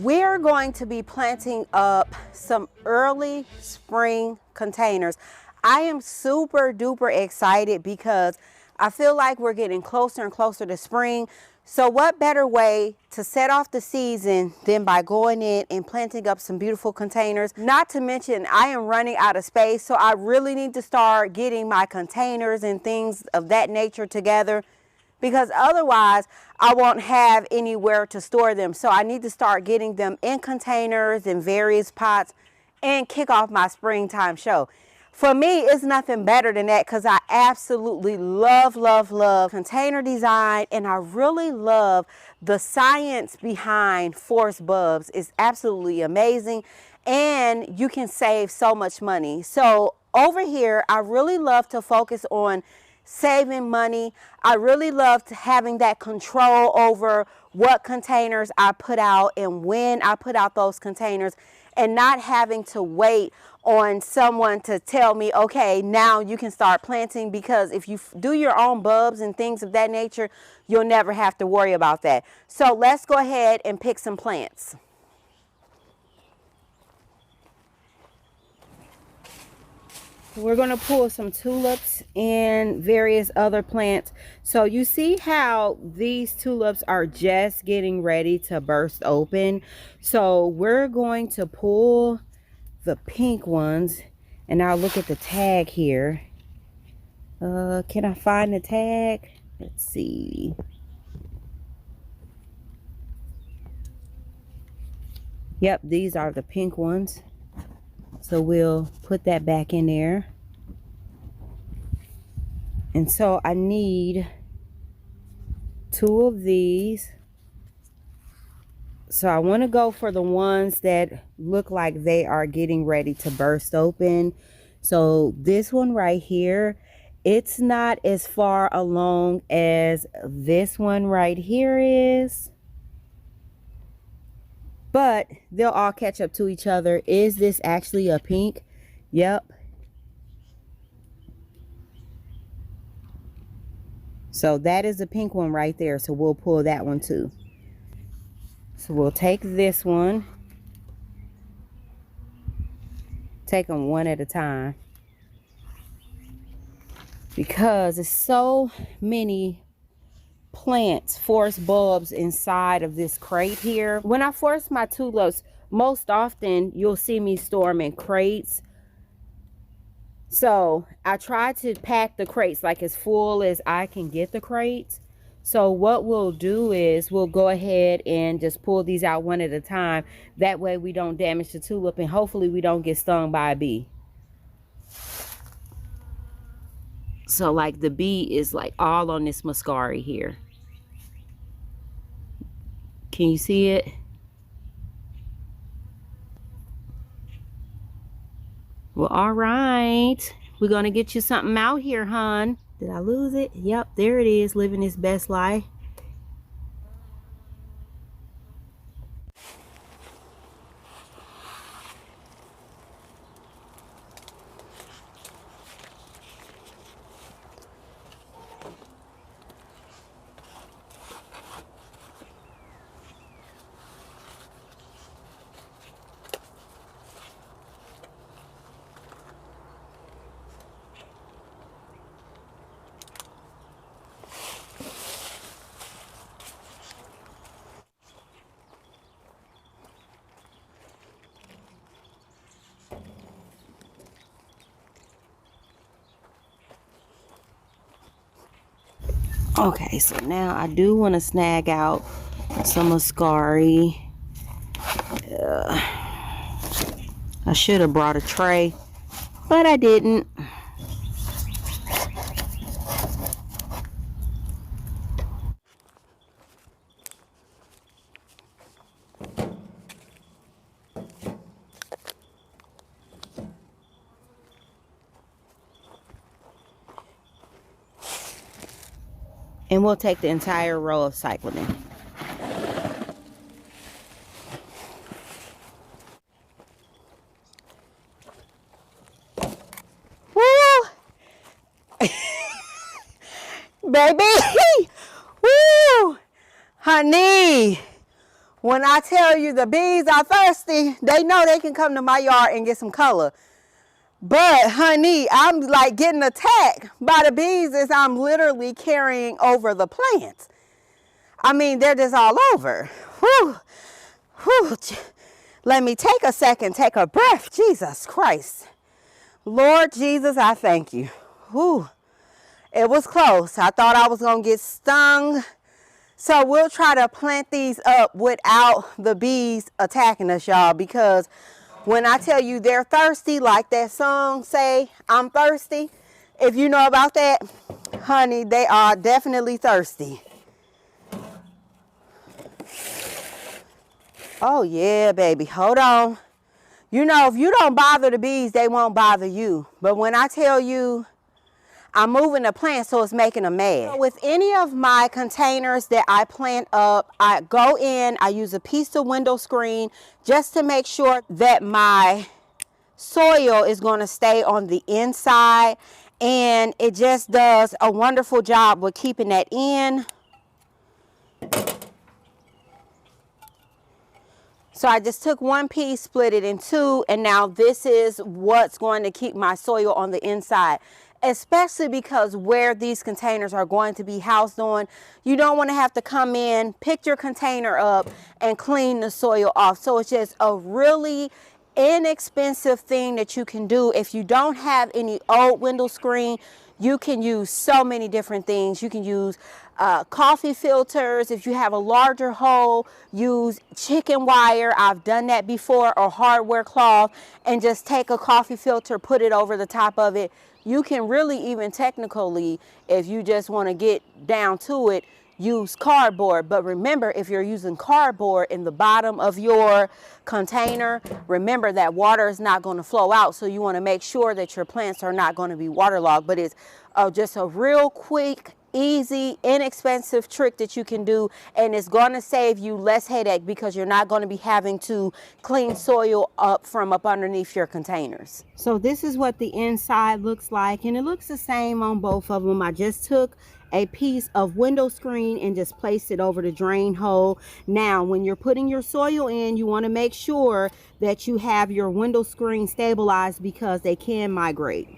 We're going to be planting up some early spring containers. I am super duper excited because I feel like we're getting closer and closer to spring. So what better way to set off the season than by going in and planting up some beautiful containers? Not to mention, I am running out of space, so I really need to start getting my containers and things of that nature together, because otherwise I won't have anywhere to store them. So I need to start getting them in containers and various pots and kick off my springtime show. For me, it's nothing better than that, because I absolutely love container design, and I really love the science behind forest bulbs. It's absolutely amazing, and you can save so much money. So over here, I really love to focus on saving money. I really loved having that control over what containers I put out and when I put out those containers, and not having to wait on someone to tell me, okay, now you can start planting, because if you do your own bulbs and things of that nature, you'll never have to worry about that. So let's go ahead and pick some plants. We're going to pull some tulips and various other plants. So you see how these tulips are just getting ready to burst open. So we're going to pull the pink ones, and I'll look at the tag here. Can I find the tag? Let's see. Yep, these are the pink ones. So we'll put that back in there. And so I need 2 of these. So I want to go for the ones that look like they are getting ready to burst open. So this one right here, it's not as far along as this one right here is, but they'll all catch up to each other. Is this actually a pink? Yep. So that is a pink one right there. So we'll pull that one too. So we'll take this one. Take them one at a time, because there's so many plants, forest bulbs inside of this crate here. When I forest my tulips, most often you'll see me store them in crates. So I try to pack the crates like as full as I can get the crates. So what we'll do is we'll go ahead and just pull these out one at a time. That way we don't damage the tulip, and hopefully we don't get stung by a bee. So like the bee is like all on this muscari here. Can you see it? Well, all right. We're going to get you something out here, hon. Did I lose it? Yep, there it is, living its best life. Okay, so now I do want to snag out some muscari. I should have brought a tray, but I didn't. And we'll take the entire row of cyclamen. Woo! Baby! Woo! Honey! When I tell you the bees are thirsty, they know they can come to my yard and get some color. But honey, I'm like getting attacked by the bees as I'm literally carrying over the plants. I mean, they're just all over. Whew. Whew. Let me take a second, take a breath. Jesus Christ. Lord Jesus, I thank you. Whew. It was close. I thought I was going to get stung. So we'll try to plant these up without the bees attacking us, y'all, because when I tell you they're thirsty, like that song say, I'm thirsty. If you know about that, honey, they are definitely thirsty. Oh yeah, baby, hold on. You know, if you don't bother the bees, they won't bother you. But when I tell you I'm moving the plant, so it's making them mad. So with any of my containers that I plant up, I go in, I use a piece of window screen just to make sure that my soil is going to stay on the inside, and it just does a wonderful job with keeping that in. So I just took one piece, split it in two, and now this is what's going to keep my soil on the inside. Especially because where these containers are going to be housed on, you don't want to have to come in, pick your container up, and clean the soil off. So it's just a really inexpensive thing that you can do. If you don't have any old window screen, you can use so many different things. You can use coffee filters. If you have a larger hole, use chicken wire. I've done that before, or hardware cloth, and just take a coffee filter, put it over the top of it. You can really even technically, if you just want to get down to it, use cardboard. But remember, if you're using cardboard in the bottom of your container, remember that water is not going to flow out. So you want to make sure that your plants are not going to be waterlogged. But it's just a real quick, easy, inexpensive trick that you can do, and it's going to save you less headache because you're not going to be having to clean soil up from up underneath your containers. So this is what the inside looks like, and it looks the same on both of them. I just took a piece of window screen and just placed it over the drain hole. Now when you're putting your soil in, you want to make sure that you have your window screen stabilized because they can migrate.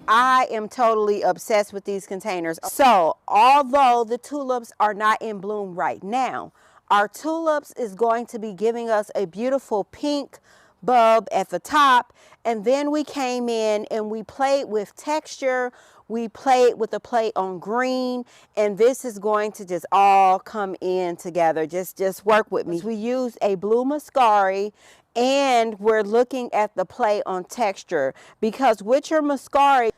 I am totally obsessed with these containers. So although the tulips are not in bloom right now, our tulips is going to be giving us a beautiful pink bulb at the top. And then we came in and we played with texture. We played with the play on green, and this is going to just all come in together. Just work with me. We used a blue Muscari, and we're looking at the play on texture, because with your Muscari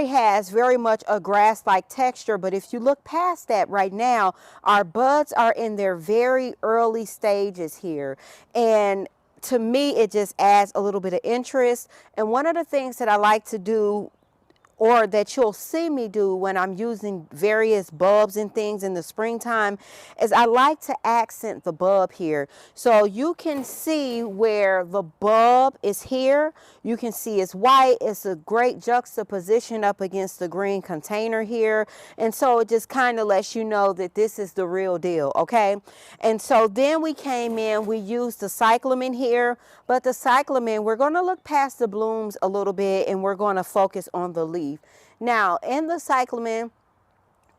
has very much a grass-like texture, but if you look past that right now, our buds are in their very early stages here. And to me, it just adds a little bit of interest. And one of the things that I like to do, or that you'll see me do when I'm using various bulbs and things in the springtime, is I like to accent the bulb here. So you can see where the bulb is here. You can see it's white. It's a great juxtaposition up against the green container here. And so it just kind of lets you know that this is the real deal, okay? And so then we came in, we used the cyclamen here, but the cyclamen, we're going to look past the blooms a little bit and we're going to focus on the leaf. Now, in the cyclamen,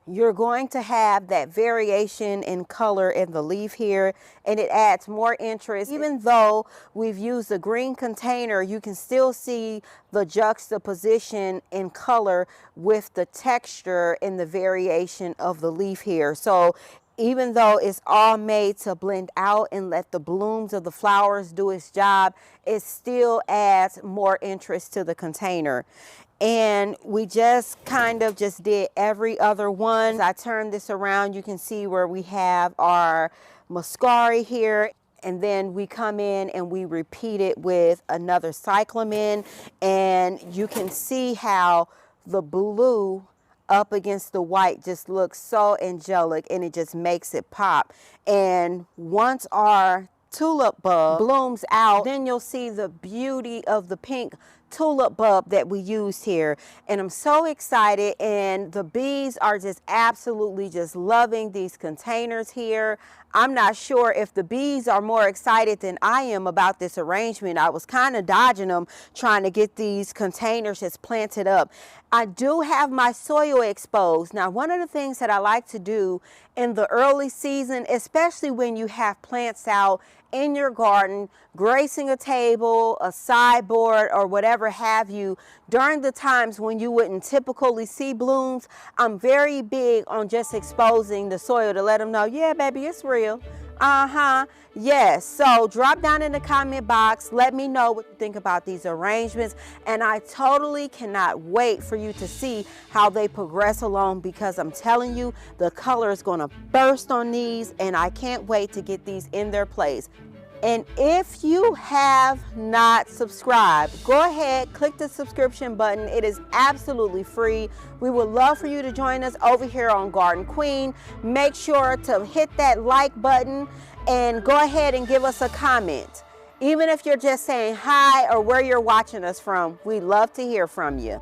you're going to have that variation in color in the leaf here, and it adds more interest. Even though we've used a green container, you can still see the juxtaposition in color with the texture and the variation of the leaf here. So even though it's all made to blend out and let the blooms of the flowers do its job, it still adds more interest to the container. And we just kind of just did every other one. As I turn this around, you can see where we have our Muscari here. And then we come in and we repeat it with another cyclamen. And you can see how the blue up against the white just looks so angelic, and it just makes it pop. And once our tulip bulb blooms out, then you'll see the beauty of the pink tulip bulb that we used here. And I'm so excited, and the bees are just absolutely just loving these containers here. I'm not sure if the bees are more excited than I am about this arrangement. I was kind of dodging them, trying to get these containers just planted up. I do have my soil exposed. Now, one of the things that I like to do in the early season, especially when you have plants out in your garden, gracing a table, a sideboard, or whatever have you, during the times when you wouldn't typically see blooms, I'm very big on just exposing the soil to let them know, yeah, baby, it's real. Yes. So drop down in the comment box. Let me know what you think about these arrangements. And I totally cannot wait for you to see how they progress along, because I'm telling you, the color is going to burst on these, and I can't wait to get these in their place. And if you have not subscribed, go ahead, click the subscription button. It is absolutely free. We would love for you to join us over here on Garden Queen. Make sure to hit that like button and go ahead and give us a comment. Even if you're just saying hi or where you're watching us from, we'd love to hear from you.